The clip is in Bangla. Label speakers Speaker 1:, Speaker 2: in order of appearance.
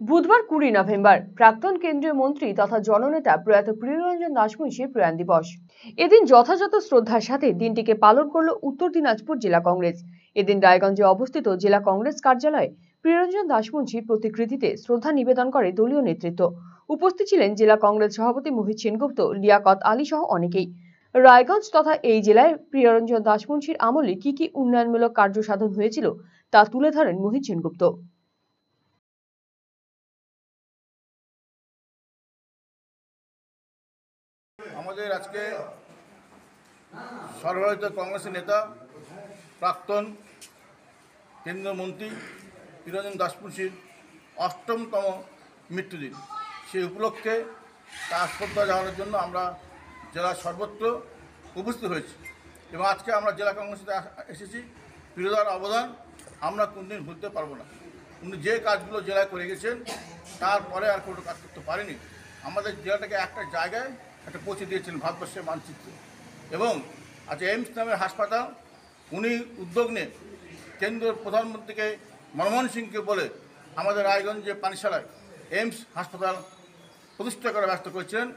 Speaker 1: বুধবার 20 নভেম্বর প্রাক্তন কেন্দ্রীয় মন্ত্রী তথা জননেতা প্রয়াত প্রিয়রঞ্জন দাশমুন্সির প্রয়াণ দিবস। এদিন যথাযথ শ্রদ্ধার সাথে দিনটিকে পালন করল উত্তর দিনাজপুর জেলা কংগ্রেস। এদিন রায়গঞ্জে অবস্থিত জেলা কংগ্রেস কার্যালয়ে প্রিয়রঞ্জন দাশমুন্সির প্রতিকৃতিতে শ্রদ্ধা নিবেদন করে দলীয় নেতৃত্ব। উপস্থিত ছিলেন জেলা কংগ্রেস সভাপতি মোহিত সেনগুপ্ত, লিয়াকত আলী সহ অনেকেই। রায়গঞ্জ তথা এই জেলায় প্রিয়রঞ্জন দাশমুন্সির আমলে কি কি উন্নয়নমূলক কার্য সাধন হয়েছিল তা তুলে ধরেন মোহিত সেনগুপ্ত।
Speaker 2: আমাদের আজকে সর্বভারতীয় কংগ্রেসের নেতা প্রাক্তন কেন্দ্রীয় মন্ত্রী প্রিয়রঞ্জন দাশমুন্সির ৮ম মৃত্যুদিন। সেই উপলক্ষে তার শ্রদ্ধা জানানোর জন্য আমরা জেলার সর্বত্র উপস্থিত হয়েছি এবং আজকে আমরা জেলা কংগ্রেসে এসেছি। প্রিয়দার অবদান আমরা কোনদিন ভুলতে পারবো না। উনি যে কাজগুলো জেলায় করে গেছেন তারপরে আর কোনো কাজ করতে পারেনি। আমাদের জেলাটাকে একটা জায়গায় একটা পৌঁছে দিয়েছেন ভারতবর্ষের মানচিত্রে। এবং আজ এইমস নামের হাসপাতাল উনি উদ্যোগ নিয়ে কেন্দ্রীয় প্রধানমন্ত্রীকে মনমোহন সিংকে বলে আমাদের রায়গঞ্জে পানিশালায় এইমস হাসপাতাল প্রতিষ্ঠা করার ব্যবস্থা করেছিলেন।